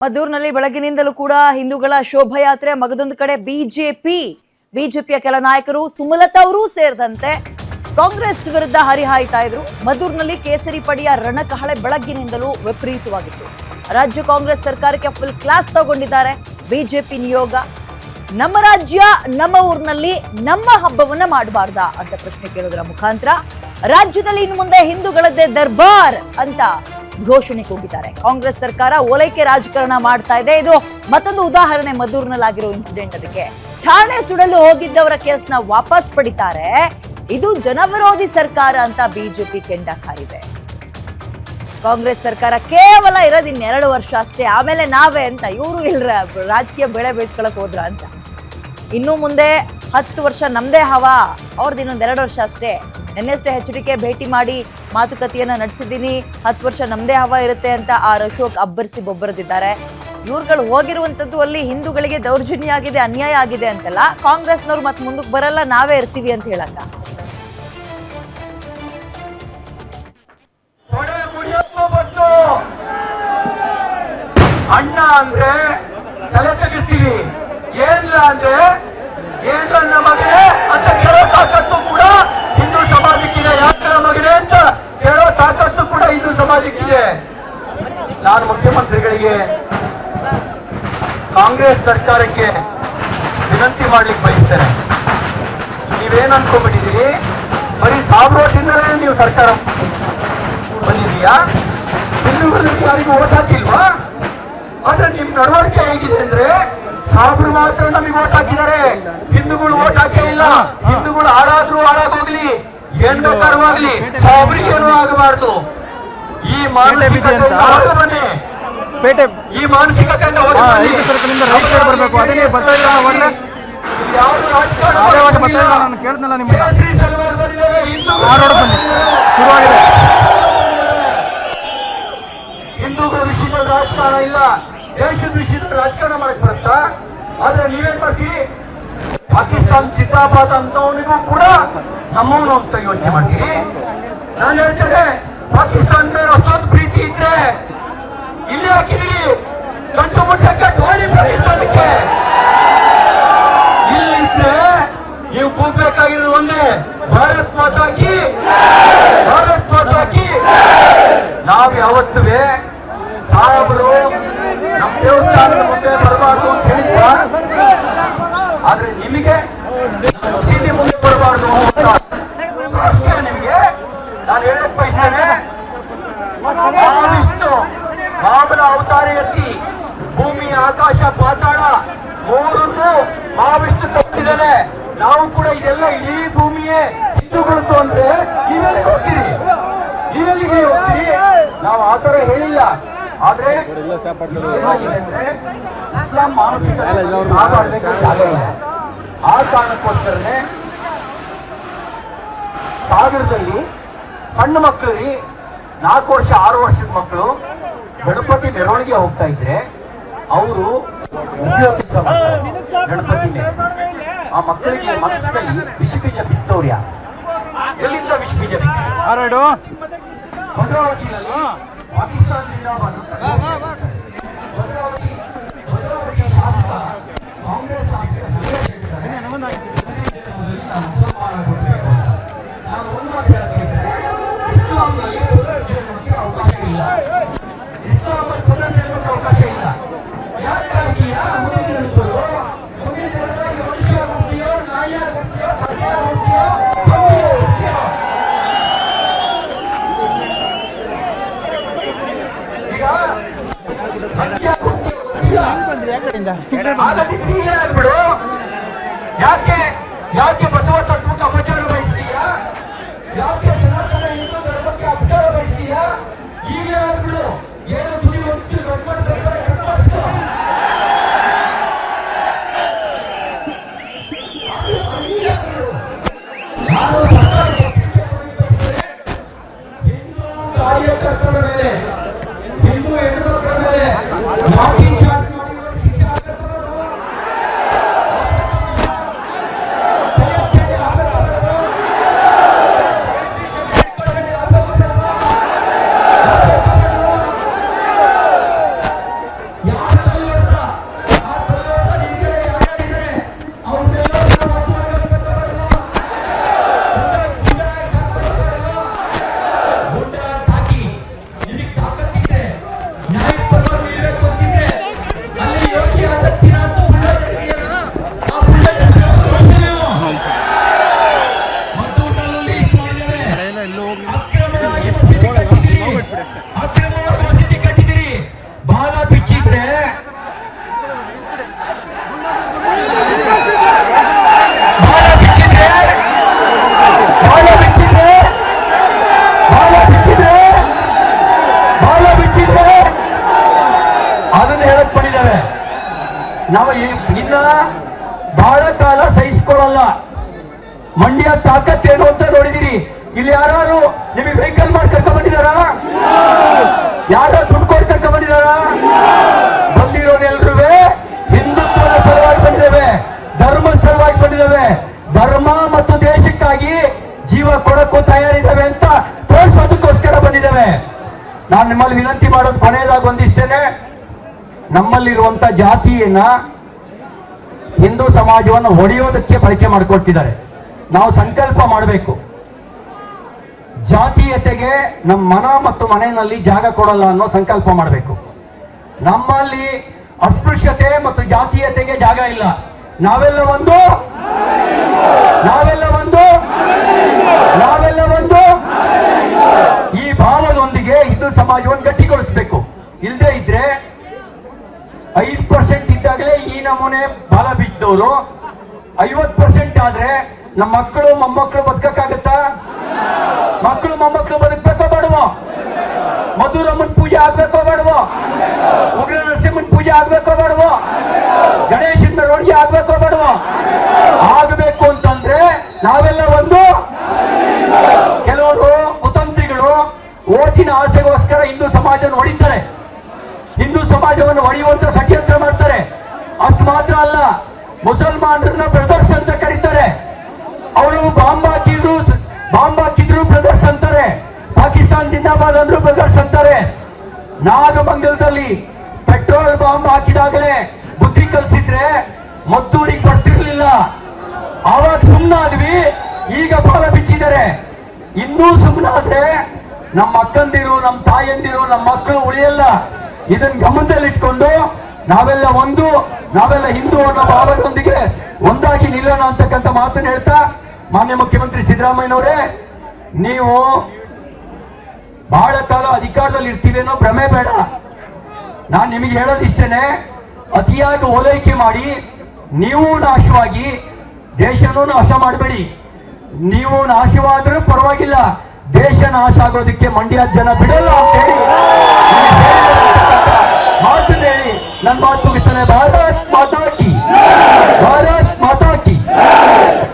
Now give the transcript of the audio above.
ಮದ್ದೂರಿನಲ್ಲಿ ಬೆಳಗಿನಿಂದಲೂ ಕೂಡ ಹಿಂದೂಗಳ ಶೋಭಾಯಾತ್ರೆ. ಮಗದೊಂದು ಕಡೆ ಬಿಜೆಪಿಯ ಕೆಲ ನಾಯಕರು ಸುಮಲತಾ ಅವರೂ ಸೇರಿದಂತೆ ಕಾಂಗ್ರೆಸ್ ವಿರುದ್ಧ ಹರಿಹಾಯ್ತಾ ಇದ್ರು. ಮದ್ದೂರಿನಲ್ಲಿ ಕೇಸರಿ ಪಡೆಯ ರಣಕಹಳೆ ಬೆಳಗ್ಗಿನಿಂದಲೂ ವಿಪರೀತವಾಗಿತ್ತು. ರಾಜ್ಯ ಕಾಂಗ್ರೆಸ್ ಸರ್ಕಾರಕ್ಕೆ ಫುಲ್ ಕ್ಲಾಸ್ ತಗೊಂಡಿದ್ದಾರೆ ಬಿಜೆಪಿ ನಿಯೋಗ. ನಮ್ಮ ರಾಜ್ಯ ನಮ್ಮ ಊರಿನಲ್ಲಿ ನಮ್ಮ ಹಬ್ಬವನ್ನ ಮಾಡಬಾರ್ದಾ ಅಂತ ಪ್ರಶ್ನೆ ಕೇಳೋದ್ರ ಮುಖಾಂತರ ರಾಜ್ಯದಲ್ಲಿ ಇನ್ನು ಮುಂದೆ ಹಿಂದೂಗಳದ್ದೇ ದರ್ಬಾರ್ ಅಂತ ಘೋಷಣೆ ಕೂಗಿದ್ದಾರೆ. ಕಾಂಗ್ರೆಸ್ ಸರ್ಕಾರ ಓಲೈಕೆ ರಾಜಕಾರಣ ಮಾಡ್ತಾ ಇದೆ. ಇದು ಮತ್ತೊಂದು ಉದಾಹರಣೆ ಮದ್ದೂರಿನಲ್ಲಿ ಆಗಿರೋ ಇನ್ಸಿಡೆಂಟ್. ಅದಕ್ಕೆ ಠಾಣೆ ಸುಡಲು ಹೋಗಿದ್ದವರ ಕೇಸ್ನ ವಾಪಸ್ ಪಡಿತಾರೆ. ಇದು ಜನವಿರೋಧಿ ಸರ್ಕಾರ ಅಂತ ಬಿಜೆಪಿ ಕೆಂಡ ಕಾರಿದೆ. ಕಾಂಗ್ರೆಸ್ ಸರ್ಕಾರ ಕೇವಲ ಇರೋದು 2 ವರ್ಷ ಅಷ್ಟೇ, ಆಮೇಲೆ ನಾವೇ ಅಂತ ಇವರು ಇಲ್ರ ರಾಜಕೀಯ ಬೆಳೆ ಬೇಯಿಸ್ಕೊಳಕ್ ಹೋದ್ರ ಅಂತ. ಇನ್ನು ಮುಂದೆ 10 ವರ್ಷ ನಮ್ದೇ ಹವಾ, ಅವ್ರದ್ದು ಇನ್ನೊಂದು 2 ವರ್ಷ ಅಷ್ಟೇ. ನಿನ್ನೆಷ್ಟೇ HDK ಭೇಟಿ ಮಾಡಿ ಮಾತುಕತೆಯನ್ನ ನಡೆಸಿದ್ದೀನಿ, 10 ವರ್ಷ ನಮ್ದೇ ಹವಾ ಇರುತ್ತೆ ಅಂತ ಅಶೋಕ್ ಅಬ್ಬರಿಸಿ ಬೊಬ್ಬರದಿದ್ದಾರೆ. ಇವ್ರುಗಳು ಹೋಗಿರುವಂತದ್ದು ಅಲ್ಲಿ ಹಿಂದೂಗಳಿಗೆ ದೌರ್ಜನ್ಯ ಆಗಿದೆ, ಅನ್ಯಾಯ ಆಗಿದೆ ಅಂತಲ್ಲ, ಕಾಂಗ್ರೆಸ್ನವ್ರು ಮತ್ತೆ ಮುಂದಕ್ಕೆ ಬರಲ್ಲ, ನಾವೇ ಇರ್ತೀವಿ ಅಂತ ಹೇಳಕ್ಕ. ಅಣ್ಣ ಅಂದ್ರೆ ತಲೆ ತೆಗಿಸ್ತೀವಿ, ಏನಿಲ್ಲ ಅಂದ್ರೆ ಏನ ಮಗನೇ ಅಂತ ಕೇಳೋ ತಾಕತ್ತು ಕೂಡ ಹಿಂದೂ ಸಮಾಜಕ್ಕಿದೆ. ಯಾಕೆ ಮಗನೇ ಅಂತ ಕೇಳೋ ತಾಕತ್ತು ಕೂಡ ಹಿಂದೂ ಸಮಾಜಕ್ಕಿದೆ. ನಾನು ಮುಖ್ಯಮಂತ್ರಿಗಳಿಗೆ, ಕಾಂಗ್ರೆಸ್ ಸರ್ಕಾರಕ್ಕೆ ವಿನಂತಿ ಮಾಡ್ಲಿಕ್ಕೆ ಬಯಸ್ತೇನೆ. ನೀವೇನ್ ಅನ್ಕೊಂಡ್ಬಿಟ್ಟಿದ್ದೀರಿ, ಬರೀ ಸಾವಿರೋಟಿಂದಲೇ ನೀವು ಸರ್ಕಾರ ಬಂದಿದೀಯಾ? ಹಿಂದೂಗಳಿಗೆ ಯಾರಿಗೂ ಓಟ್ ಹಾಕಿಲ್ವಾ? ಆದ್ರೆ ನಿಮ್ ನಡವಳಿಕೆ ಹೇಗಿದೆ ಅಂದ್ರೆ, ಸಾಬ್ರು ಮಾತ್ರ ನಮಗೆ ಓಟ್ ಹಾಕಿದ್ದಾರೆ, ಹಿಂದೂಗಳು ಓಟ್ ಹಾಕೇ ಇಲ್ಲ. ಹಿಂದೂಗಳು ಹಾಳಾದ್ರೂ ಹಾಳಾಗೋಗ್ಲಿ, ಏನ್ ಬೇಕಾದ್ರೂ ಸಾಬ್ರಿಗೇನು ಆಗಬಾರ್ದು. ಈ ಮಾನಸಿಕತೆಯಿಂದ ಈ ಮಾನಸಿಕತೆಯಿಂದ ಬರಬೇಕು. ಅದಕ್ಕೆ ಹಿಂದೂಗಳ ವಿಷಯದಲ್ಲಿ ರಾಜಕಾರಣ ಇಲ್ಲ, ದೇಶದ ವಿಷಯದಲ್ಲಿ ರಾಜಕಾರಣ ಮಾಡಕ್ ಬರುತ್ತಾ? ಆದ್ರೆ ನೀವೇನ್ ಮಾಡ್ತೀರಿ, ಪಾಕಿಸ್ತಾನ್ ಸಿದ್ದಾಬಾದ್ ಅಂತವನಿಗೂ ಕೂಡ ನಮ್ಮವನು ಅಂತ ಯೋಚನೆ ಮಾಡ್ತೀರಿ. ನಾನು ಹೇಳ್ತೇನೆ, ಪಾಕಿಸ್ತಾನ ಮೇಲೆ ಅಷ್ಟೊಂದು ಪ್ರೀತಿ ಇದ್ರೆ ಇಲ್ಲಿ ಹಾಕಿದಿರಿ, ಗಂಟು ಮುಟ್ಟಕ್ಕೆ ಧೋನಿ ಪಾಕಿಸ್ತಾನಕ್ಕೆ. ಇಲ್ಲಿದ್ರೆ ನೀವು ಕೂಗ್ಬೇಕಾಗಿರೋದು ಒಂದೇ, ಭಾರತ್ ಮಾತಾ ಕಿ, ಭಾರತ್ ಮಾತಾ ಕಿ. ನಾವು ಯಾವತ್ತುವೆ ಸಾಹೇಬರು ನಮ್ಮ ದೇವಸ್ಥಾನದ ಮುಂದೆ ಬರಬಾರ್ದು ಅಂತ ಹೇಳಿದ್ವ, ಆದ್ರೆ ನಿಮಗೆ ಸೀದಿ ಮುಂದೆ ಬರಬಾರ್ದು ಅಂತ ನಿಮಗೆ ನಾನು ಹೇಳಕ್ ಬಯಸ್ತೇನೆ. ಮಾವನ ಅವತಾರ ಎತ್ತಿ ಭೂಮಿ ಆಕಾಶ ಪಾತಾಳ ಮೂರನ್ನು ಮಹಾವಿಷ್ಣು ತಪ್ಪಿದ್ದಾನೆ. ನಾವು ಕೂಡ ಇದೆಲ್ಲ ಇಡೀ ಭೂಮಿಯೇ ಹಿಂದೂಗಳದ್ದು ಅಂದ್ರೆ ನೀವೆಲ್ಲಿಗೆ ಹೋಗ್ತೀರಿ, ನೀವೆಲ್ಲಿಗೆ ಹೋಗ್ತೀರಿ? ನಾವು ಆ ತರ ಹೇಳಿಲ್ಲ. ಆದ್ರೆ ಏನಾಗಿದೆ ಅಂದ್ರೆ, ಇಸ್ಲಾಂ ಮಾನಸಿಕ ಆ ಕಾರಣಕ್ಕೋಸ್ಕರನೇ ಸಾಗರದಲ್ಲಿ ಸಣ್ಣ ಮಕ್ಕಳಿಗೆ 4 ವರ್ಷ 6 ವರ್ಷದ ಮಕ್ಕಳು ಗಣಪತಿ ಮೆರವಣಿಗೆ ಹೋಗ್ತಾ ಇದ್ರೆ ಅವರು ಗಣಪತಿನೇ ಆ ಮಕ್ಕಳಿಗೆ ಮನಸ್ಸಿನಲ್ಲಿ ವಿಷ ಬೀಜ ಬಿತ್ತವ್ರ್ಯ. ಎಲ್ಲಿಂದ ವಿಷ ಬೀಜ ಬಿತ್ತು? ಭದ್ರಾವತಿಯಲ್ಲಿ ಪಾಕಿಸ್ತಾನದಿಂದ ಕಾಂಗ್ರೆಸ್ ಇಸ್ಲಾಂನಲ್ಲಿ ಪುನರ್ಜನ್ಮಕ್ಕೆ ಅವಕಾಶ ಇಲ್ಲ, ಇಸ್ಲಾಂನಲ್ಲಿ ಪುನರ್ಜನ್ಮಕ್ಕೆ ಅವಕಾಶ ಇಲ್ಲ. ಯಾಕಾಗಿ ಮುಂದಿನ ದಿನದಲ್ಲಿ ಮನುಷ್ಯ ಹುಟ್ಟಿಯೋ, ನಾಯ ಹುಟ್ಟಿಯೋ, ಪತಿಯ ಹುಟ್ಟಿಯೋ, ಪತಿಯ ಹುಟ್ಟಿಯೋ. ಈಗ ಆಗ್ಬಿಡು. ಯಾಕೆ ಬಸವ ತತ್ವಕ್ಕೆ ಅಪಚಾರ ಬಯಸ್ತೀಯಾ? ಯಾಕೆ ಸನಾತನ ಹಿಂದೂ ಧರ್ಮಕ್ಕೆ ಅಪಚಾರ ಬಯಸ್ತೀಯಾ? ಈಗಲೇ ಆಗ್ಬಿಡು. ಏನೋ ತುದಿ ಹೊತ್ತು ಹಿಂದೂ ಕಾರ್ಯಕರ್ತರ ಮೇಲೆ, ಹಿಂದೂ ಹೆಣ್ಣುಮಕ್ಕಳ ಮೇಲೆ ಲಾಠಿ ಚಾರ್ಜ್ ಮಾಡಿ ಶಿಕ್ಷಣ ಮಾಡಕ್ ಬಂದಿದ್ದೇವೆ. ನಾವು ಇನ್ನ ಬಹಳ ಕಾಲ ಸಹಿಸ್ಕೊಳ್ಳಲ್ಲ. ಮಂಡ್ಯ ತಾಕತ್ತೇನು ಅಂತ ನೋಡಿದಿರಿ. ಇಲ್ಲಿ ಯಾರು ನಿಮಗೆ ವೆಹಿಕಲ್ ಮಾಡಿ ಕರ್ಕೊಂಡ್ ಬಂದಿದಾರ? ಯಾರ ದುಡ್ಡು ಕೊಟ್ಟು ಕರ್ಕೊಂಡ್ ಬಂದಿದಾರ? ಬಂದಿರೋರೆಲ್ರೂ ಹಿಂದುತ್ವದ ಸಲುವಾಗಿ ಬಂದಿದ್ದೇವೆ, ಧರ್ಮದ ಸಲುವಾಗಿ ಬಂದಿದ್ದೇವೆ, ಧರ್ಮ ಮತ್ತು ದೇಶಕ್ಕಾಗಿ ಜೀವ ಕೊಡಕ್ಕೂ ತಯಾರಿದ್ದೇವೆ ಅಂತ ತೋರಿಸೋದಕ್ಕೋಸ್ಕರ ಬಂದಿದ್ದೇವೆ. ನಾನು ನಿಮ್ಮಲ್ಲಿ ವಿನಂತಿ ಮಾಡೋದು ಕೊನೆಯದಾಗಿ ಒಂದಿಷ್ಟೇನೆ, ನಮ್ಮಲ್ಲಿರುವಂತ ಜಾತಿಯನ್ನ ಹಿಂದೂ ಸಮಾಜವನ್ನು ಹೊಡೆಯೋದಕ್ಕೆ ಬಳಕೆ ಮಾಡಿಕೊಡ್ತಿದ್ದಾರೆ. ನಾವು ಸಂಕಲ್ಪ ಮಾಡಬೇಕು, ಜಾತೀಯತೆಗೆ ನಮ್ಮ ಮನ ಮತ್ತು ಮನೆಯಲ್ಲಿ ಜಾಗ ಕೊಡಲ್ಲ ಅನ್ನೋ ಸಂಕಲ್ಪ ಮಾಡಬೇಕು. ನಮ್ಮಲ್ಲಿ ಅಸ್ಪೃಶ್ಯತೆ ಮತ್ತು ಜಾತೀಯತೆಗೆ ಜಾಗ ಇಲ್ಲ. ನಾವೆಲ್ಲ ಒಂದು, ನಾವೆಲ್ಲ ಒಂದು, ನಾವೆಲ್ಲ ಒಂದು. ಈ ಭಾವದೊಂದಿಗೆ ಹಿಂದೂ ಸಮಾಜವನ್ನು ಗಟ್ಟಿಗೊಳಿಸಬೇಕು. ಇಲ್ಲದೆ ಇದ್ರೆ 5% ಇದ್ದಾಗಲೇ ಈ ನಮೂನೆ ಬಾಲ ಬಿದ್ದವರು, 50% ಆದ್ರೆ ನಮ್ಮ ಮಕ್ಕಳು ಮೊಮ್ಮಕ್ಕಳು ಬದುಕಕ್ಕಾಗತ್ತಾ? ಮಕ್ಕಳು ಮೊಮ್ಮಕ್ಕಳು ಬದುಕಬೇಕೋ ಬೇಡವೋ? ಮಧುರಮ್ಮನ ಪೂಜೆ ಆಗ್ಬೇಕೋ ಬೇಡವೋ? ಉಗ್ರ ನರಸಿಂಹನ ಪೂಜೆ ಆಗ್ಬೇಕೋ ಬೇಡವೋ? ಗಣೇಶನ ಮೆರವಣಿಗೆ ಆಗ್ಬೇಕೋ ಬೇಡವೋ? ಆಗಬೇಕು ಅಂತಂದ್ರೆ ನಾವೆಲ್ಲ ಒಂದು. ಕೆಲವರು ಕುತಂತ್ರಿಗಳು ಓಟಿನ ಆಸೆಗೋಸ್ಕರ ಹಿಂದೂ ಸಮಾಜವನ್ನು ಹೊಡಿತಾರೆ, ಹಿಂದೂ ಸಮಾಜವನ್ನು ಹೊಡೆಯುವಂತ ಷಡ್ಯಂತ್ರ ಮಾಡ್ತಾರೆ. ಅಷ್ಟು ಮಾತ್ರ ಅಲ್ಲ, ಮುಸಲ್ಮಾನರನ್ನ ಬ್ರದರ್ಸ್ ಅಂತ ಕರೀತಾರೆ. ಅವರು ಬಾಂಬ್ ಹಾಕಿದ್ರು ಬ್ರದರ್ಸ್ ಅಂತಾರೆ. ಪಾಕಿಸ್ತಾನ ಜಿಂದಾಬಾದ್ ಅಂದ್ರು ಬ್ರದರ್ಸ್ ಅಂತಾರೆ. ನಾಗಮಂಗಲದಲ್ಲಿ ಪೆಟ್ರೋಲ್ ಬಾಂಬ್ ಹಾಕಿದಾಗಲೇ ಬುದ್ಧಿ ಕಲಿಸಿದ್ರೆ ಮದ್ದೂರಿಗೆ ಬರ್ತಿರ್ಲಿಲ್ಲ. ಆವಾಗ ಸುಮ್ಮನಾದ್ವಿ, ಈಗ ಬಾಲ ಬಿಚ್ಚಿದ್ದಾರೆ. ಇನ್ನೂ ಸುಮ್ಮನಾದ್ರೆ ನಮ್ಮ ಅಕ್ಕಂದಿರು, ನಮ್ಮ ತಾಯಂದಿರು, ನಮ್ಮ ಮಕ್ಕಳು ಉಳಿಯಲ್ಲ. ಇದನ್ನ ಗಮನದಲ್ಲಿಟ್ಕೊಂಡು ನಾವೆಲ್ಲ ಒಂದು, ನಾವೆಲ್ಲ ಹಿಂದೂ ಅನ್ನೋ ಭಾವದೊಂದಿಗೆ ಒಂದಾಗಿ ನಿಲ್ಲೋಣ ಅಂತಕ್ಕಂಥ ಮಾತನ್ನು ಹೇಳ್ತಾ, ಮಾನ್ಯ ಮುಖ್ಯಮಂತ್ರಿ ಸಿದ್ದರಾಮಯ್ಯನವರೇ, ನೀವು ಬಹಳ ಕಾಲ ಅಧಿಕಾರದಲ್ಲಿ ಇರ್ತೀವಿ ಅನ್ನೋ ಭ್ರಮೆ ಬೇಡ. ನಾನು ನಿಮಗೆ ಹೇಳೋದಿಷ್ಟೇನೆ, ಅತಿಯಾಗಿ ಓಲೈಕೆ ಮಾಡಿ ನೀವು ನಾಶವಾಗಿ ದೇಶನೂ ನಾಶ ಮಾಡಬೇಡಿ. ನೀವು ನಾಶವಾದರೂ ಪರವಾಗಿಲ್ಲ, ದೇಶ ನಾಶ ಆಗೋದಕ್ಕೆ ಮಂಡ್ಯ ಜನ ಬಿಡಲ್ಲ ಅಂತ ಹೇಳಿ ಮಾತು ಹೇಳಿ ನನ್ನ ಮಾತು ಮುಗಿಸ್ತಾನೆ. ಭಾರತ್